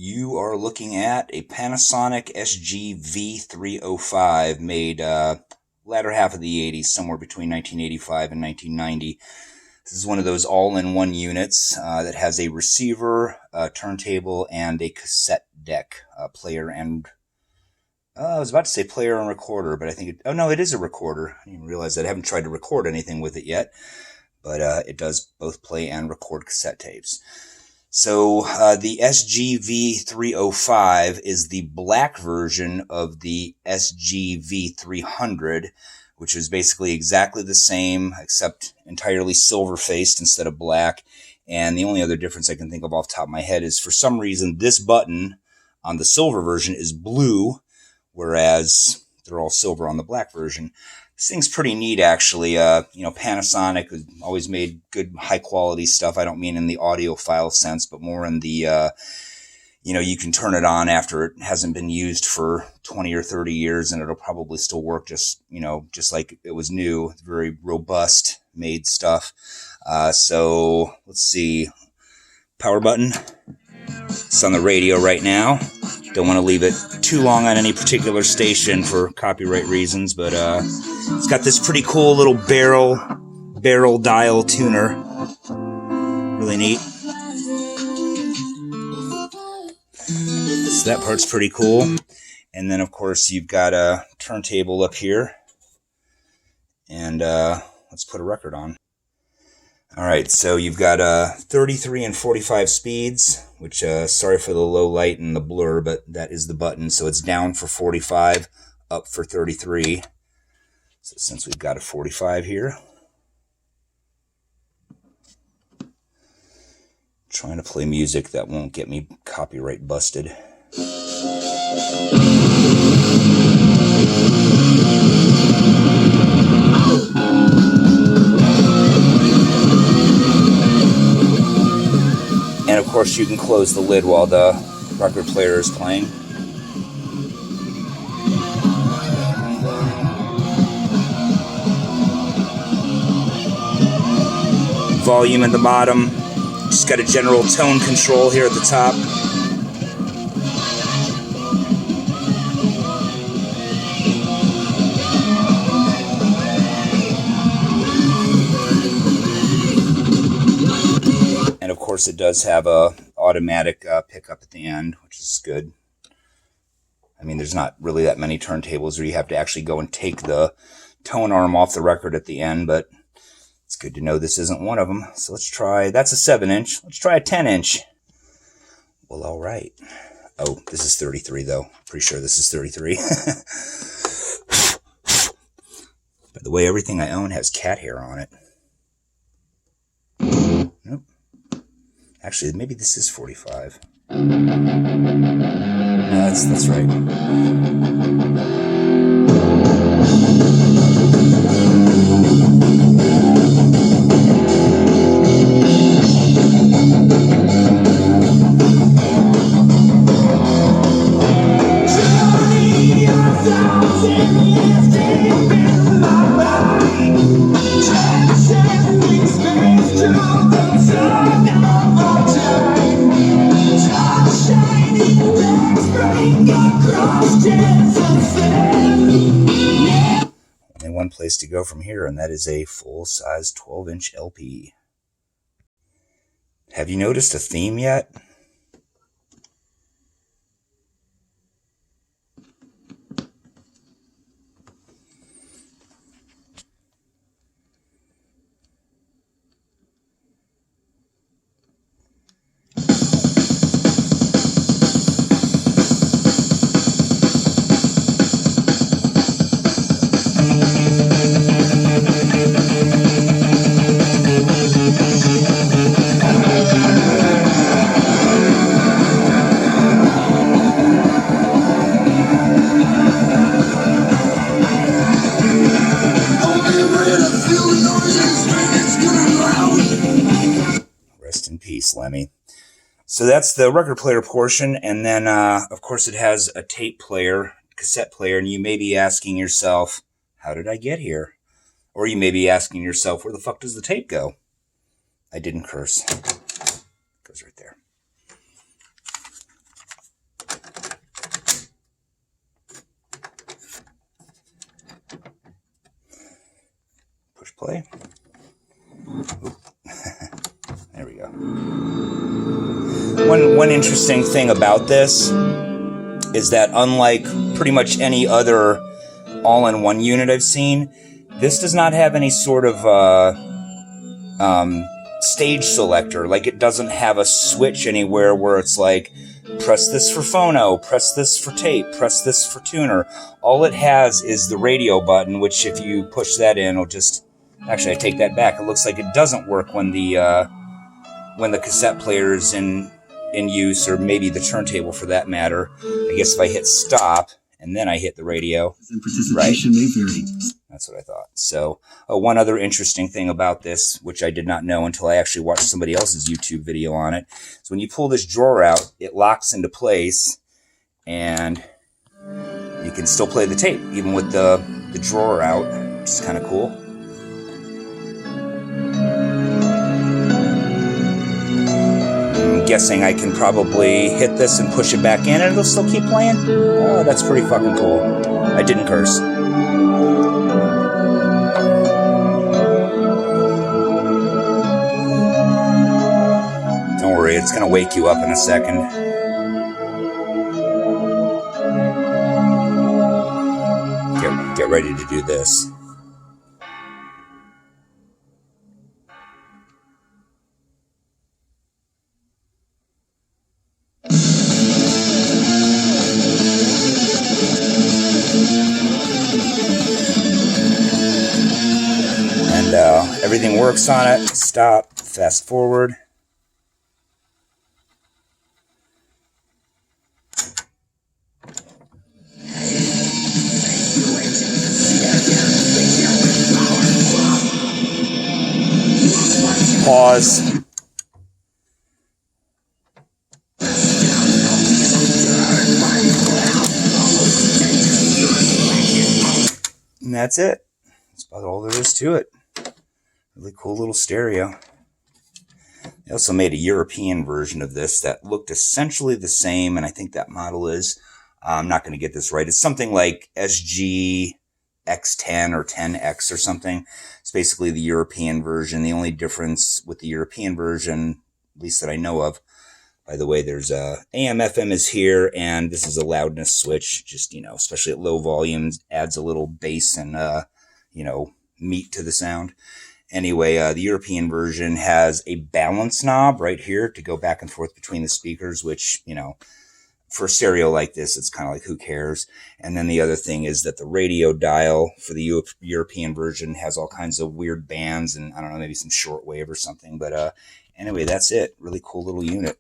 You are looking at a Panasonic SG-V305 made latter half of the 80s, somewhere between 1985 and 1990. This is one of those all-in-one units that has a receiver, a turntable, and a cassette deck, player and... I was about to say player and recorder, but I think it is a recorder. I didn't realize that. I haven't tried to record anything with it yet, but it does both play and record cassette tapes. So the SG-V305 is the black version of the SG-V300, which is basically exactly the same, except entirely silver-faced instead of black. And the only other difference I can think of off the top of my head is, for some reason, this button on the silver version is blue, whereas they're all silver on the black version. This thing's pretty neat, actually. Panasonic has always made good, high-quality stuff. I don't mean in the audiophile sense, but more in the, you can turn it on after it hasn't been used for 20 or 30 years, and it'll probably still work just like it was new. It's very robust made stuff. So let's see. Power button. It's on the radio right now. Don't want to leave it too long on any particular station for copyright reasons, but it's got this pretty cool little barrel dial tuner. Really neat. So that part's pretty cool. And then, of course, you've got a turntable up here. And let's put a record on. Alright, so you've got 33 and 45 speeds, which, sorry for the low light and the blur, but that is the button. So it's down for 45, up for 33. So since we've got a 45 here, trying to play music that won't get me copyright busted. And of course you can close the lid while the record player is playing. Volume at the bottom. Just got a general tone control here at the top. And of course it does have a automatic pickup at the end, which is good. I mean, there's not really that many turntables where you have to actually go and take the tone arm off the record at the end, but it's good to know this isn't one of them. So let's try, that's a 7-inch. Let's try a 10-inch. Well, all right. Oh, this is 33 though. Pretty sure this is 33. By the way, everything I own has cat hair on it. Nope. Actually, maybe this is 45. No, that's right. Only one place to go from here, and that is a full-size 12-inch LP. Have you noticed a theme yet? Rest in peace, Lemmy. So that's the record player portion, and then of course it has a tape player, cassette player, and you may be asking yourself, how did I get here? Or you may be asking yourself, where the fuck does the tape go? I didn't curse. It goes right there. play. There we go. One interesting thing about this is that unlike pretty much any other all-in-one unit I've seen, this does not have any sort of stage selector. Like, it doesn't have a switch anywhere where it's like, press this for phono, press this for tape, press this for tuner. All it has is the radio button, which if you push that in, it'll just... Actually, I take that back. It looks like it doesn't work when the cassette player is in use, or maybe the turntable for that matter. I guess if I hit stop and then I hit the radio, right? That's what I thought. So one other interesting thing about this, which I did not know until I actually watched somebody else's YouTube video on it, is when you pull this drawer out, it locks into place, and you can still play the tape even with the drawer out, which is kind of cool. I'm guessing I can probably hit this and push it back in and it'll still keep playing. Oh, that's pretty fucking cool. I didn't curse. Don't worry, it's going to wake you up in a second. Get ready to do this. And everything works on it. Stop, fast forward. Pause. And that's it. That's about all there is to it. Really cool little stereo. They also made a European version of this that looked essentially the same, and I think that model is, I'm not going to get this right, it's something like SG-X10 or 10X or something. It's basically the European version. The only difference with the European version, at least that I know of, by the way, there's AM, FM is here, and this is a loudness switch, just, especially at low volumes, adds a little bass and, meat to the sound. Anyway, the European version has a balance knob right here to go back and forth between the speakers, which, for a stereo like this, it's kind of like, who cares? And then the other thing is that the radio dial for the European version has all kinds of weird bands and, I don't know, maybe some shortwave or something. But anyway, that's it. Really cool little unit.